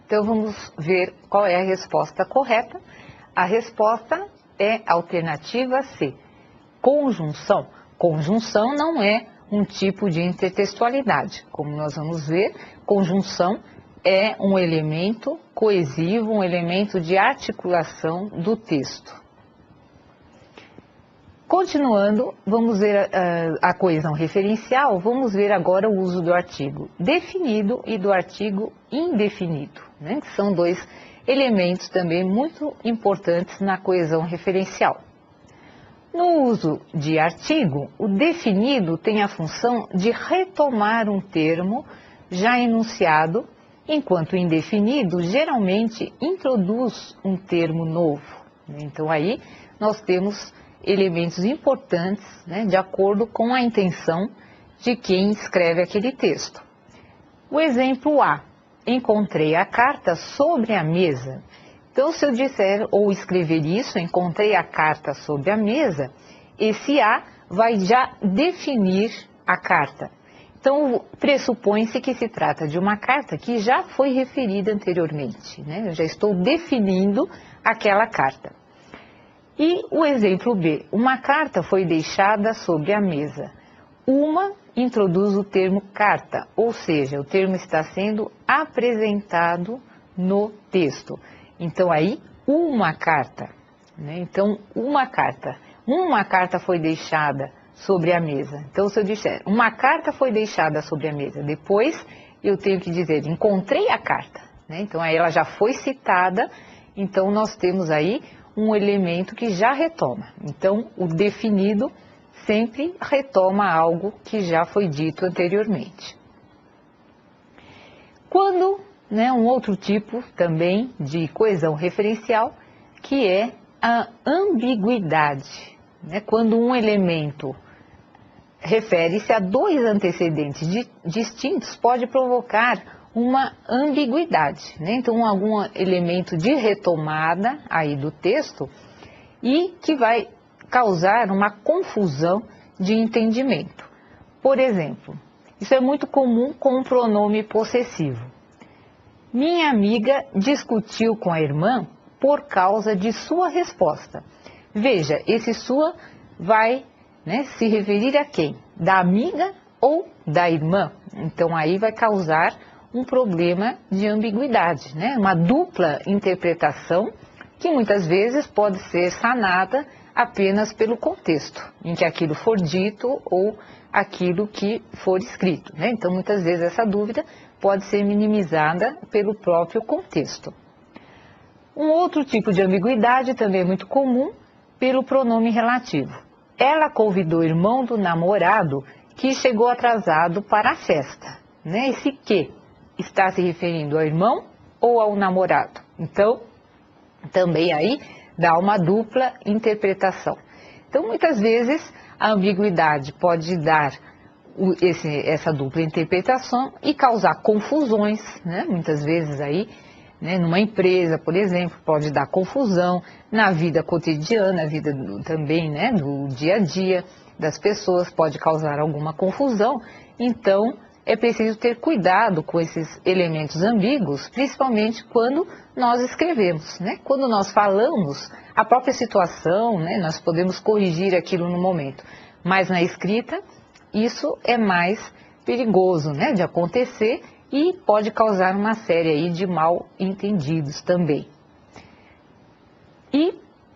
Então vamos ver qual é a resposta correta. A resposta é a alternativa C, conjunção. Conjunção não é um tipo de intertextualidade. Como nós vamos ver, conjunção é um elemento coesivo, um elemento de articulação do texto. Continuando, vamos ver a coesão referencial, vamos ver agora o uso do artigo definido e do artigo indefinido, né? Que são dois elementos também muito importantes na coesão referencial. No uso de artigo, o definido tem a função de retomar um termo já enunciado, enquanto o indefinido geralmente introduz um termo novo. Então aí nós temos elementos importantes, né, de acordo com a intenção de quem escreve aquele texto. O exemplo A, encontrei a carta sobre a mesa. Então, se eu disser ou escrever isso, encontrei a carta sobre a mesa, esse A vai já definir a carta. Então, pressupõe-se que se trata de uma carta que já foi referida anteriormente, né? Eu já estou definindo aquela carta. E o exemplo B, uma carta foi deixada sobre a mesa. Uma introduz o termo carta, ou seja, o termo está sendo apresentado no texto. Então aí, uma carta, né? Então, uma carta foi deixada sobre a mesa. Então, se eu disser, uma carta foi deixada sobre a mesa, depois eu tenho que dizer, encontrei a carta, né? Então, aí ela já foi citada, então nós temos aí um elemento que já retoma. Então, o definido sempre retoma algo que já foi dito anteriormente. Quando, né, um outro tipo também de coesão referencial, que é a ambiguidade, né? Quando um elemento refere-se a dois antecedentes distintos, pode provocar uma ambiguidade, né? Então, algum elemento de retomada aí do texto e que vai causar uma confusão de entendimento. Por exemplo, isso é muito comum com o pronome possessivo. Minha amiga discutiu com a irmã por causa de sua resposta. Veja, esse sua vai, né, se referir a quem? Da amiga ou da irmã? Então, aí vai causar um problema de ambiguidade, né? Uma dupla interpretação que muitas vezes pode ser sanada apenas pelo contexto em que aquilo for dito ou aquilo que for escrito, né? Então, muitas vezes essa dúvida pode ser minimizada pelo próprio contexto. Um outro tipo de ambiguidade também é muito comum pelo pronome relativo. Ela convidou o irmão do namorado que chegou atrasado para a festa, né? Esse que está se referindo ao irmão ou ao namorado? Então, também aí dá uma dupla interpretação. Então, muitas vezes, a ambiguidade pode dar essa dupla interpretação e causar confusões, né? Muitas vezes aí, né, numa empresa, por exemplo, pode dar confusão na vida cotidiana, na vida também, né, do dia a dia das pessoas, pode causar alguma confusão. Então, é preciso ter cuidado com esses elementos ambíguos, principalmente quando nós escrevemos, né? Quando nós falamos, a própria situação, né, nós podemos corrigir aquilo no momento, mas na escrita, isso é mais perigoso, né, de acontecer e pode causar uma série aí de mal entendidos também. E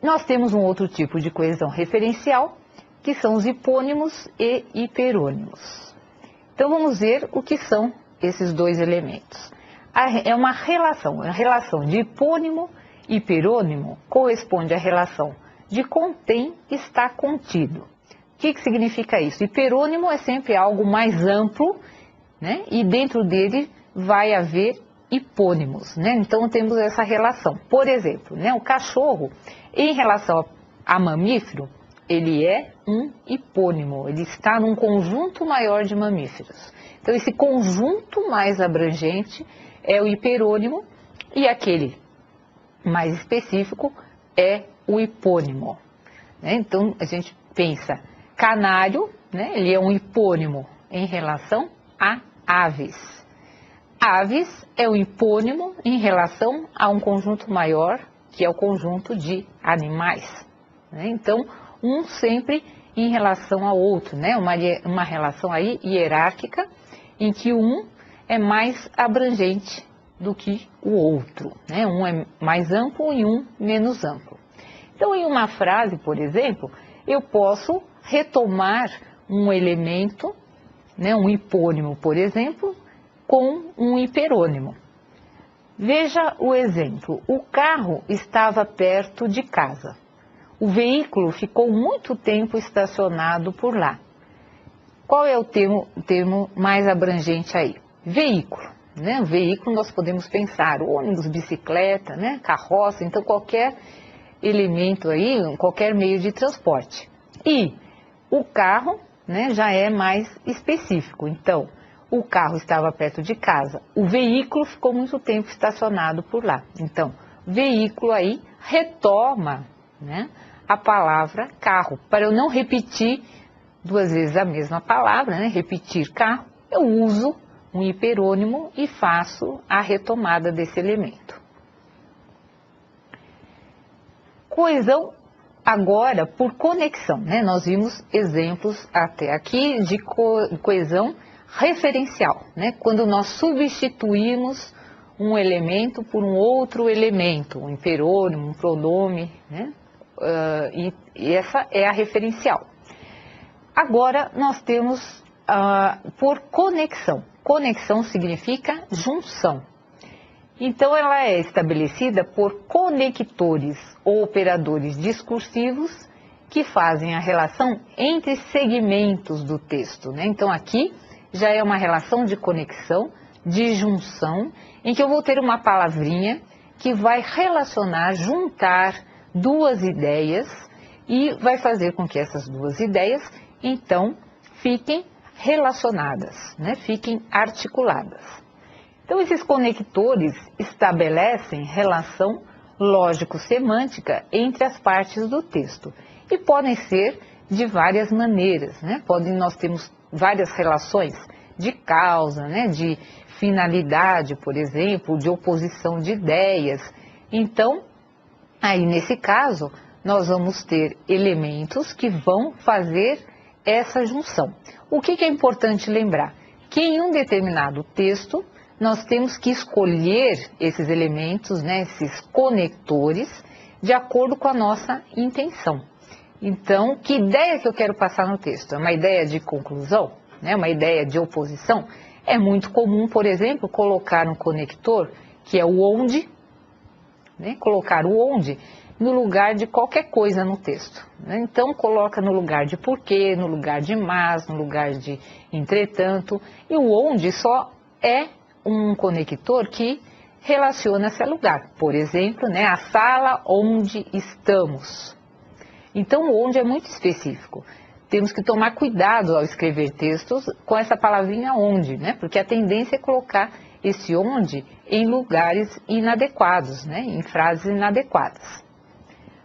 nós temos um outro tipo de coesão referencial, que são os hipônimos e hiperônimos. Então, vamos ver o que são esses dois elementos. É uma relação, a relação de hipônimo e hiperônimo corresponde à relação de contém está contido. O que significa isso? Hiperônimo é sempre algo mais amplo, né? E dentro dele vai haver hipônimos, né? Então, temos essa relação. Por exemplo, né, o cachorro, em relação a mamífero, ele é um hipônimo, ele está num conjunto maior de mamíferos. Então, esse conjunto mais abrangente é o hiperônimo e aquele mais específico é o hipônimo, né? Então, a gente pensa, canário, né, ele é um hipônimo em relação a aves. Aves é o hipônimo em relação a um conjunto maior, que é o conjunto de animais, né? Então, um sempre em relação ao outro, né? Uma relação aí hierárquica, em que um é mais abrangente do que o outro, né? Um é mais amplo e um menos amplo. Então, em uma frase, por exemplo, eu posso retomar um elemento, né, um hipônimo, por exemplo, com um hiperônimo. Veja o exemplo. O carro estava perto de casa. O veículo ficou muito tempo estacionado por lá. Qual é o termo mais abrangente aí? Veículo, né? Veículo nós podemos pensar ônibus, bicicleta, né? Carroça, então qualquer elemento aí, qualquer meio de transporte. E o carro, né, já é mais específico. Então, o carro estava perto de casa, o veículo ficou muito tempo estacionado por lá. Então, veículo aí retoma, né, a palavra carro. Para eu não repetir duas vezes a mesma palavra, né, repetir carro, eu uso um hiperônimo e faço a retomada desse elemento. Coesão agora por conexão, né? Nós vimos exemplos até aqui de coesão referencial, né? Quando nós substituímos um elemento por um outro elemento, um hiperônimo, um pronome, né? E essa é a referencial. Agora nós temos por conexão. Conexão significa junção. Então, ela é estabelecida por conectores ou operadores discursivos que fazem a relação entre segmentos do texto, né? Então, aqui já é uma relação de conexão, de junção, em que eu vou ter uma palavrinha que vai relacionar, juntar duas ideias e vai fazer com que essas duas ideias, então, fiquem relacionadas, né? Fiquem articuladas. Então, esses conectores estabelecem relação lógico-semântica entre as partes do texto e podem ser de várias maneiras, né? Nós temos várias relações de causa, né? De finalidade, por exemplo, de oposição de ideias. Então, aí nesse caso, nós vamos ter elementos que vão fazer essa junção. O que é importante lembrar? Que em um determinado texto, nós temos que escolher esses elementos, né, esses conectores, de acordo com a nossa intenção. Então, que ideia que eu quero passar no texto? É uma ideia de conclusão? Né, uma ideia de oposição? É muito comum, por exemplo, colocar um conector, que é o onde, né, colocar o onde no lugar de qualquer coisa no texto, né? Então, coloca no lugar de porquê, no lugar de mas, no lugar de entretanto, e o onde só é um conector que relaciona-se a lugar. Por exemplo, né, a sala onde estamos. Então, o onde é muito específico. Temos que tomar cuidado ao escrever textos com essa palavrinha onde, né? Porque a tendência é colocar esse onde em lugares inadequados, né? Em frases inadequadas.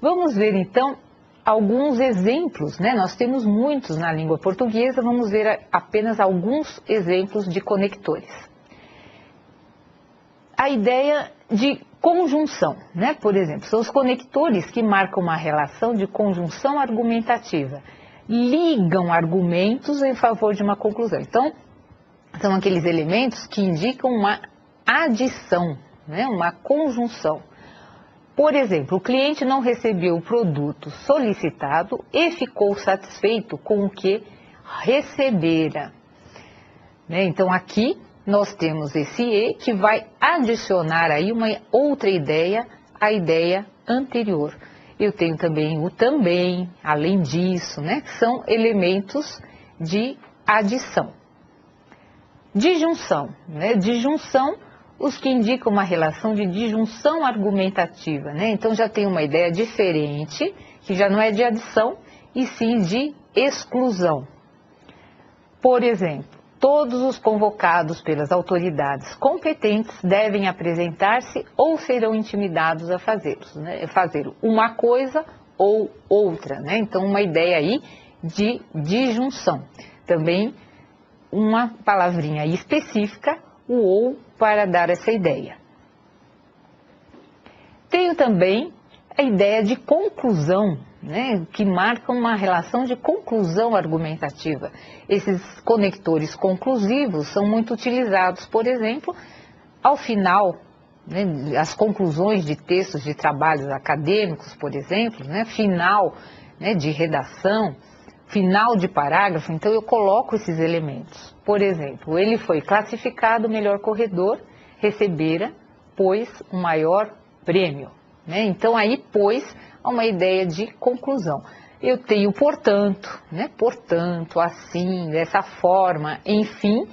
Vamos ver, então, alguns exemplos, né? Nós temos muitos na língua portuguesa, vamos ver apenas alguns exemplos de conectores. A ideia de conjunção, né? Por exemplo, são os conectores que marcam uma relação de conjunção argumentativa, ligam argumentos em favor de uma conclusão. Então, são aqueles elementos que indicam uma adição, né? Uma conjunção. Por exemplo, o cliente não recebeu o produto solicitado e ficou satisfeito com o que recebera, né? Então, aqui nós temos esse e que vai adicionar aí uma outra ideia à ideia anterior. Eu tenho também o também, além disso, né? Que são elementos de adição. Disjunção, né? Disjunção, os que indicam uma relação de disjunção argumentativa, né? Então já tem uma ideia diferente, que já não é de adição, e sim de exclusão. Por exemplo, todos os convocados pelas autoridades competentes devem apresentar-se ou serão intimidados a fazê-los, né? Fazer uma coisa ou outra, né? Então, uma ideia aí de disjunção. Também uma palavrinha específica, o ou para dar essa ideia. Tenho também a ideia de conclusão, né, que marca uma relação de conclusão argumentativa. Esses conectores conclusivos são muito utilizados, por exemplo, ao final, né, as conclusões de textos de trabalhos acadêmicos, por exemplo, né, final, né, de redação, final de parágrafo. Então eu coloco esses elementos. Por exemplo, ele foi classificado o melhor corredor, recebera, pois, o maior prêmio. Né? Então aí, pois, há uma ideia de conclusão. Eu tenho, portanto, né, portanto, assim, dessa forma, enfim,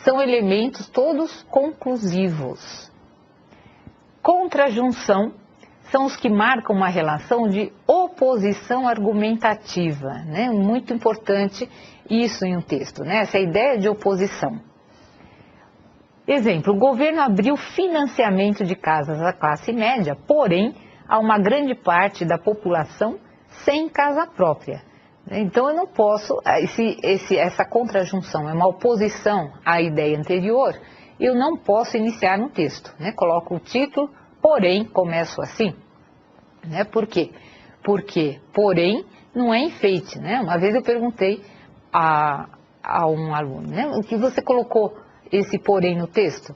são elementos todos conclusivos. Contrajunção são os que marcam uma relação de oposição argumentativa, né? Muito importante isso em um texto, né? Essa ideia de oposição. Exemplo, o governo abriu financiamento de casas à classe média, porém, há uma grande parte da população sem casa própria. Então, eu não posso, essa contrajunção é uma oposição à ideia anterior, eu não posso iniciar no texto, né? Coloco o título, porém, começo assim. Né? Por quê? Porque, porém, não é enfeite, né? Uma vez eu perguntei a um aluno, né? O que você colocou esse porém no texto?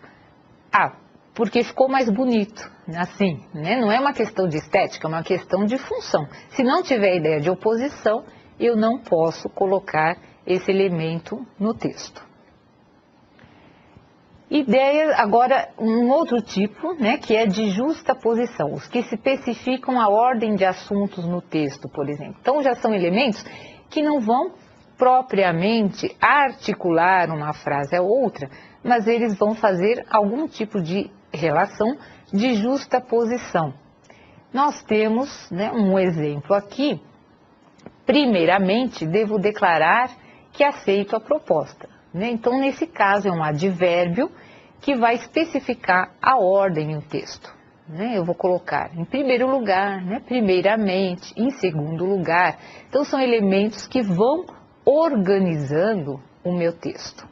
Porque ficou mais bonito, assim, né? Não é uma questão de estética, é uma questão de função. Se não tiver ideia de oposição, eu não posso colocar esse elemento no texto. Ideia, agora, um outro tipo, né, que é de justaposição, os que se especificam a ordem de assuntos no texto, por exemplo. Então, já são elementos que não vão propriamente articular uma frase a outra, mas eles vão fazer algum tipo de relação de justaposição. Nós temos, né, um exemplo aqui. Primeiramente, devo declarar que aceito a proposta. Né? Então, nesse caso, é um advérbio que vai especificar a ordem no texto. Né? Eu vou colocar em primeiro lugar, né? Primeiramente, em segundo lugar. Então, são elementos que vão organizando o meu texto.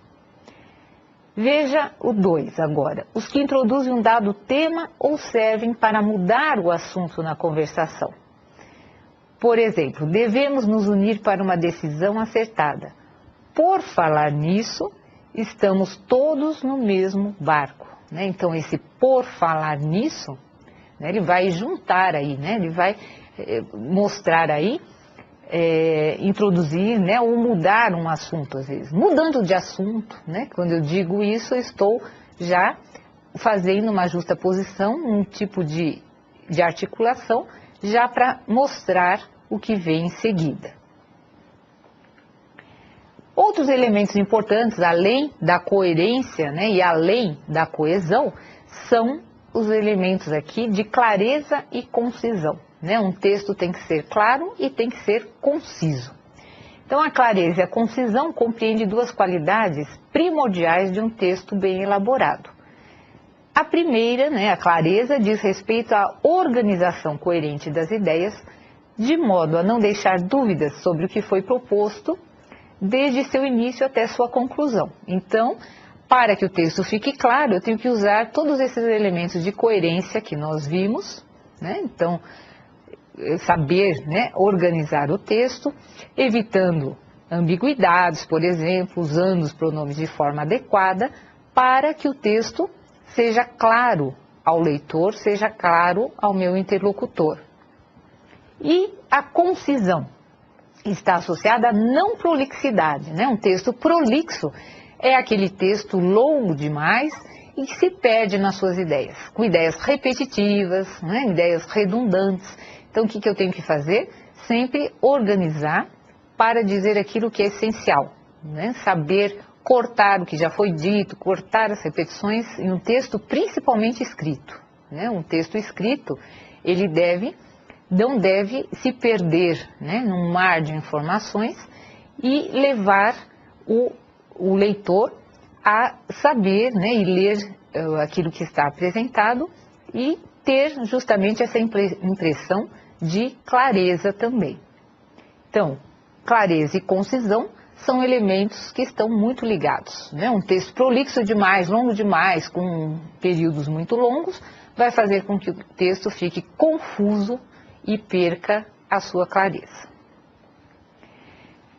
Veja o 2 agora. Os que introduzem um dado tema ou servem para mudar o assunto na conversação. Por exemplo, devemos nos unir para uma decisão acertada. Por falar nisso, estamos todos no mesmo barco. Né? Então, esse por falar nisso, né, ele vai juntar aí, né? Ele vai mostrar aí, introduzir, né, ou mudar um assunto, às vezes. Mudando de assunto, né? Quando eu digo isso, eu estou já fazendo uma justaposição, um tipo de articulação, já para mostrar o que vem em seguida. Outros elementos importantes, além da coerência, né, e além da coesão, são os elementos aqui de clareza e concisão. Né? Um texto tem que ser claro e tem que ser conciso. Então, a clareza e a concisão compreendem duas qualidades primordiais de um texto bem elaborado. A primeira, né, a clareza, diz respeito à organização coerente das ideias, de modo a não deixar dúvidas sobre o que foi proposto, desde seu início até sua conclusão. Então, para que o texto fique claro, eu tenho que usar todos esses elementos de coerência que nós vimos, né? Então, saber, né, organizar o texto, evitando ambiguidades, por exemplo, usando os pronomes de forma adequada, para que o texto seja claro ao leitor, seja claro ao meu interlocutor. E a concisão está associada à não prolixidade, né? Um texto prolixo é aquele texto longo demais e que se perde nas suas ideias, com ideias repetitivas, né? Ideias redundantes. Então, o que eu tenho que fazer? Sempre organizar para dizer aquilo que é essencial, né? Saber cortar o que já foi dito, cortar as repetições em um texto principalmente escrito, né? Um texto escrito, ele não deve se perder, né, num mar de informações e levar o leitor a saber, né, e ler aquilo que está apresentado e ter justamente essa impressão de clareza também. Então, clareza e concisão são elementos que estão muito ligados, né? Um texto prolixo demais, longo demais, com períodos muito longos, vai fazer com que o texto fique confuso e perca a sua clareza.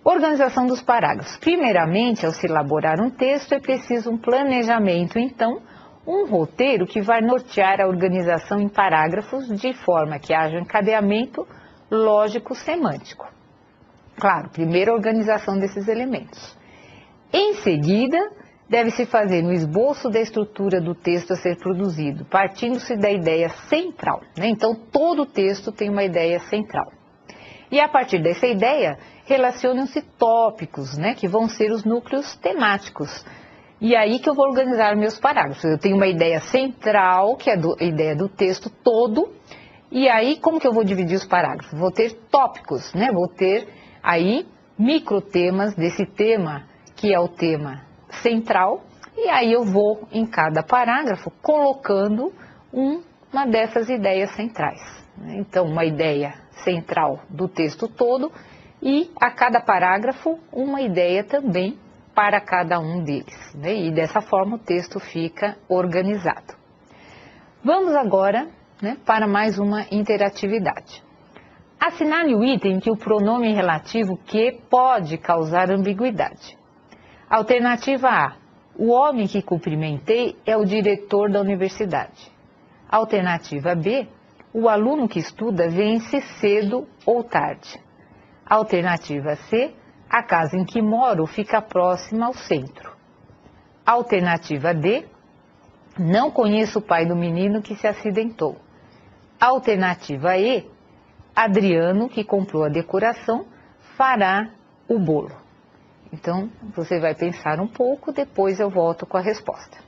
Organização dos parágrafos. Primeiramente, ao se elaborar um texto, é preciso um planejamento, então, um roteiro que vai nortear a organização em parágrafos de forma que haja um encadeamento lógico-semântico. Claro, primeiro a organização desses elementos. Em seguida, deve-se fazer um esboço da estrutura do texto a ser produzido, partindo-se da ideia central, né? Então, todo o texto tem uma ideia central. E a partir dessa ideia, relacionam-se tópicos, né, que vão ser os núcleos temáticos. E aí que eu vou organizar meus parágrafos. Eu tenho uma ideia central, que é a ideia do texto todo, e aí como que eu vou dividir os parágrafos? Vou ter tópicos, né? Vou ter aí microtemas desse tema, que é o tema central, e aí eu vou em cada parágrafo colocando uma dessas ideias centrais. Então, uma ideia central do texto todo e a cada parágrafo uma ideia também para cada um deles, né? E dessa forma o texto fica organizado. Vamos agora, né, para mais uma interatividade. Assinale o item que o pronome relativo que pode causar ambiguidade. Alternativa A. O homem que cumprimentei é o diretor da universidade. Alternativa B. O aluno que estuda vence cedo ou tarde. Alternativa C. A casa em que moro fica próxima ao centro. Alternativa D. Não conheço o pai do menino que se acidentou. Alternativa E. Adriano, que comprou a decoração, fará o bolo. Então, você vai pensar um pouco, depois eu volto com a resposta.